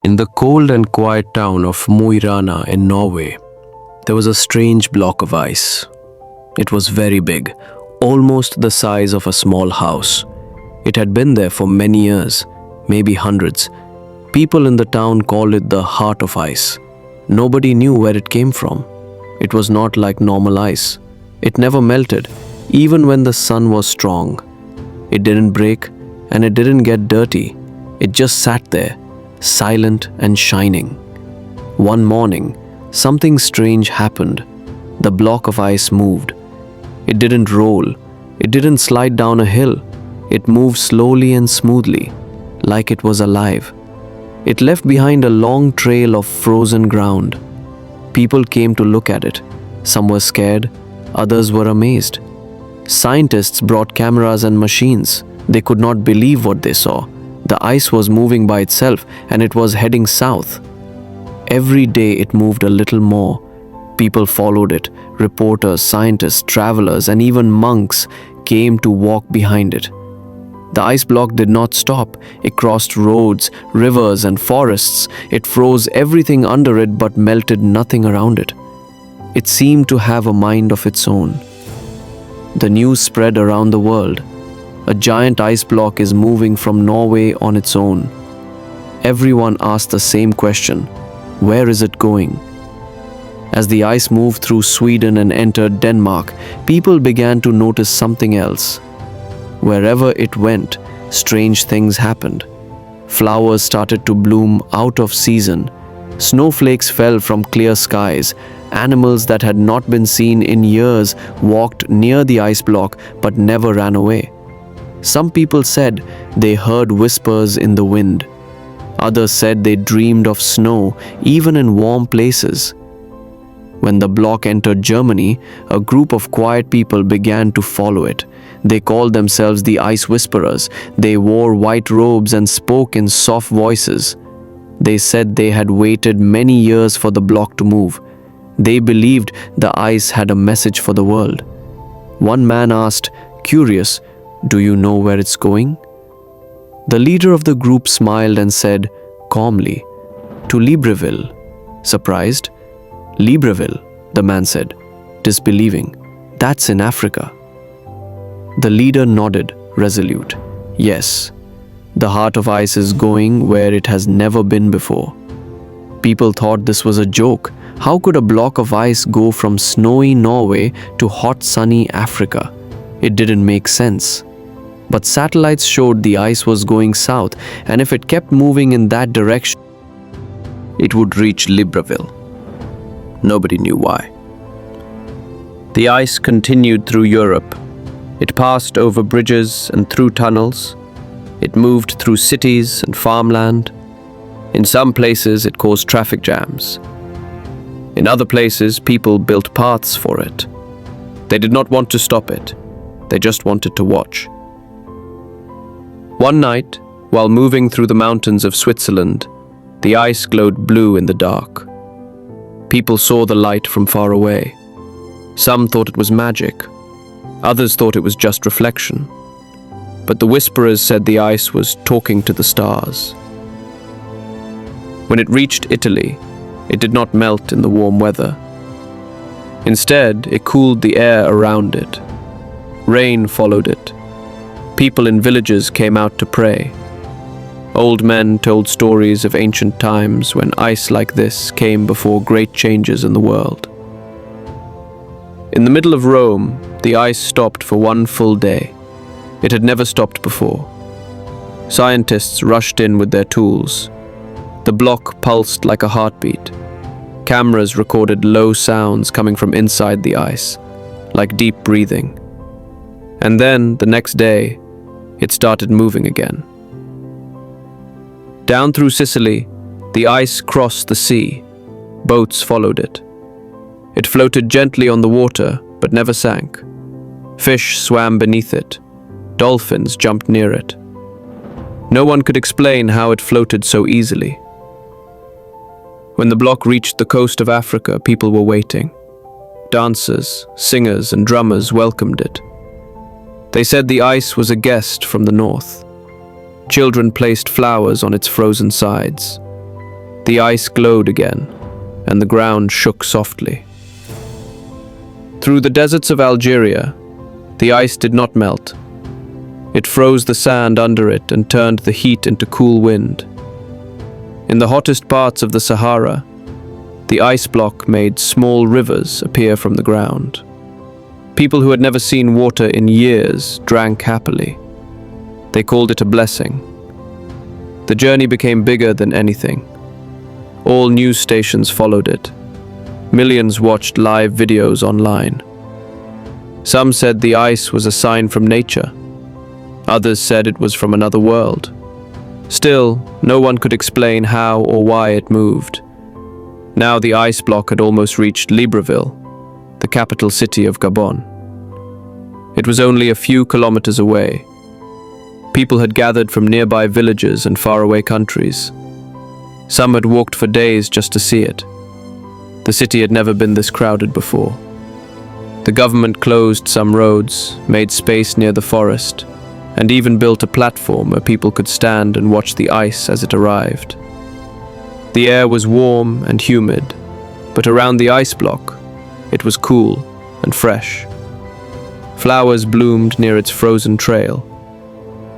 In the cold and quiet town of Mo i Rana in Norway, there was a strange block of ice. It was very big, almost the size of a small house. It had been there for many years, maybe hundreds. People in the town called it the heart of ice. Nobody knew where it came from. It was not like normal ice. It never melted, even when the sun was strong. It didn't break, and it didn't get dirty. It just sat there, silent and shining. One morning, something strange happened. The block of ice moved. It didn't roll. It didn't slide down a hill. It moved slowly and smoothly, like it was alive. It left behind a long trail of frozen ground. People came to look at it. Some were scared, others were amazed. Scientists brought cameras and machines. They could not believe what they saw. The ice was moving by itself, and it was heading south. Every day it moved a little more. People followed it. Reporters, scientists, travelers, and even monks came to walk behind it. The ice block did not stop. It crossed roads, rivers, and forests. It froze everything under it but melted nothing around it. It seemed to have a mind of its own. The news spread around the world. A giant ice block is moving from Norway on its own. Everyone asked the same question: where is it going? As the ice moved through Sweden and entered Denmark, people began to notice something else. Wherever it went, strange things happened. Flowers started to bloom out of season. Snowflakes fell from clear skies. Animals that had not been seen in years walked near the ice block but never ran away. Some people said they heard whispers in the wind. Others said they dreamed of snow, even in warm places. When the block entered Germany, a group of quiet people began to follow it. They called themselves the Ice Whisperers. They wore white robes and spoke in soft voices. They said they had waited many years for the block to move. They believed the ice had a message for the world. One man asked, curious, "Do you know where it's going?" The leader of the group smiled and said, calmly, "To Libreville." Surprised? "Libreville," the man said, disbelieving. "That's in Africa." The leader nodded, resolute. Yes, the heart of ice is going where it has never been before. People thought this was a joke. How could a block of ice go from snowy Norway to hot sunny Africa? It didn't make sense. But satellites showed the ice was going south, and if it kept moving in that direction, it would reach Libreville. Nobody knew why. The ice continued through Europe. It passed over bridges and through tunnels. It moved through cities and farmland. In some places, it caused traffic jams. In other places, people built paths for it. They did not want to stop it. They just wanted to watch. One night, while moving through the mountains of Switzerland, the ice glowed blue in the dark. People saw the light from far away. Some thought it was magic. Others thought it was just reflection. But the whisperers said the ice was talking to the stars. When it reached Italy, it did not melt in the warm weather. Instead, it cooled the air around it. Rain followed it. People in villages came out to pray. Old men told stories of ancient times when ice like this came before great changes in the world. In the middle of Rome, the ice stopped for one full day. It had never stopped before. Scientists rushed in with their tools. The block pulsed like a heartbeat. Cameras recorded low sounds coming from inside the ice, like deep breathing. And then, the next day, it started moving again. Down through Sicily, the ice crossed the sea. Boats followed it. It floated gently on the water, but never sank. Fish swam beneath it. Dolphins jumped near it. No one could explain how it floated so easily. When the block reached the coast of Africa, people were waiting. Dancers, singers, and drummers welcomed it. They said the ice was a guest from the north. Children placed flowers on its frozen sides. The ice glowed again, and the ground shook softly. Through the deserts of Algeria, the ice did not melt. It froze the sand under it and turned the heat into cool wind. In the hottest parts of the Sahara, the ice block made small rivers appear from the ground. People who had never seen water in years drank happily. They called it a blessing. The journey became bigger than anything. All news stations followed it. Millions watched live videos online. Some said the ice was a sign from nature. Others said it was from another world. Still, no one could explain how or why it moved. Now the ice block had almost reached Libreville, the capital city of Gabon. It was only a few kilometers away. People had gathered from nearby villages and faraway countries. Some had walked for days just to see it. The city had never been this crowded before. The government closed some roads, made space near the forest, and even built a platform where people could stand and watch the ice as it arrived. The air was warm and humid, but around the ice block, it was cool and fresh. Flowers bloomed near its frozen trail.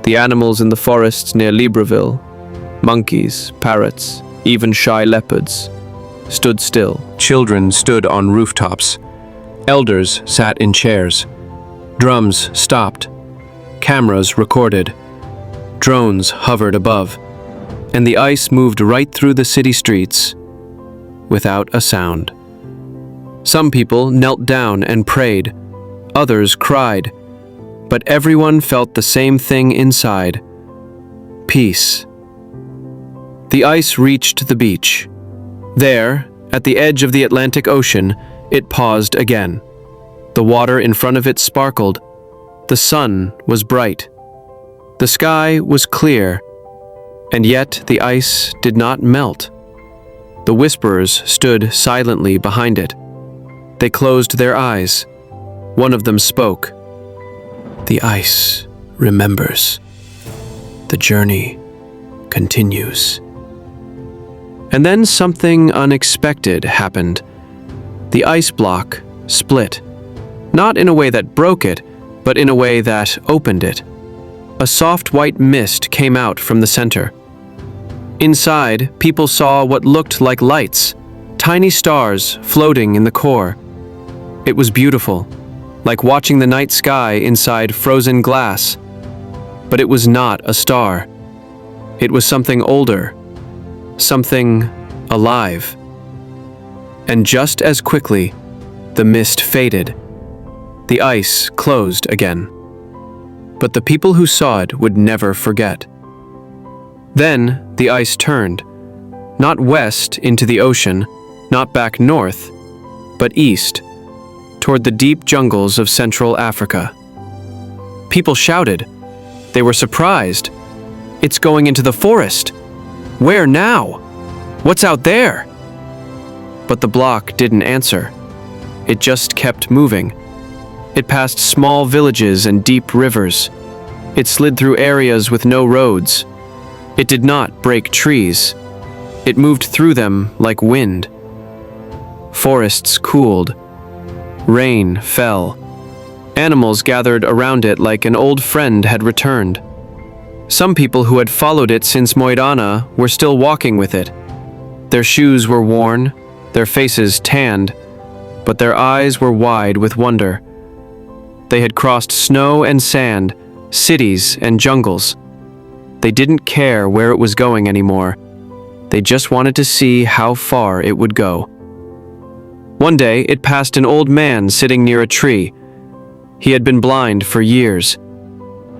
The animals in the forests near Libreville, monkeys, parrots, even shy leopards, stood still. Children stood on rooftops. Elders sat in chairs. Drums stopped. Cameras recorded. Drones hovered above. And the ice moved right through the city streets without a sound. Some people knelt down and prayed. Others cried. But everyone felt the same thing inside: peace. The ice reached the beach. There, at the edge of the Atlantic Ocean, it paused again. The water in front of it sparkled. The sun was bright. The sky was clear. And yet the ice did not melt. The whisperers stood silently behind it. They closed their eyes. One of them spoke. The ice remembers. The journey continues. And then something unexpected happened. The ice block split. Not in a way that broke it, but in a way that opened it. A soft white mist came out from the center. Inside, people saw what looked like lights, tiny stars floating in the core. It was beautiful, like watching the night sky inside frozen glass. But it was not a star. It was something older, something alive. And just as quickly, the mist faded. The ice closed again. But the people who saw it would never forget. Then the ice turned, not west into the ocean, not back north, but east, toward the deep jungles of Central Africa. People shouted. They were surprised. It's going into the forest. Where now? What's out there? But the block didn't answer. It just kept moving. It passed small villages and deep rivers. It slid through areas with no roads. It did not break trees. It moved through them like wind. Forests cooled. Rain fell. Animals gathered around it like an old friend had returned. Some people who had followed it since Moirana were still walking with it. Their shoes were worn, their faces tanned, but their eyes were wide with wonder. They had crossed snow and sand, cities and jungles. They didn't care where it was going anymore. They just wanted to see how far it would go. One day, it passed an old man sitting near a tree. He had been blind for years.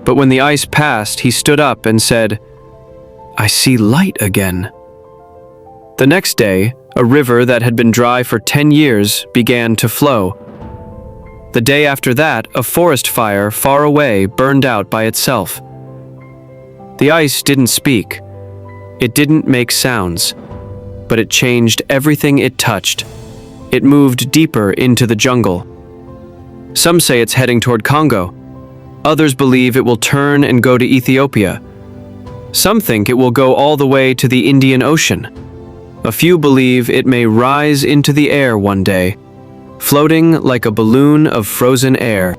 But when the ice passed, he stood up and said, "I see light again." The next day, a river that had been dry for 10 years began to flow. The day after that, a forest fire far away burned out by itself. The ice didn't speak. It didn't make sounds, but it changed everything it touched. It moved deeper into the jungle. Some say it's heading toward Congo. Others believe it will turn and go to Ethiopia. Some think it will go all the way to the Indian Ocean. A few believe it may rise into the air one day, floating like a balloon of frozen air.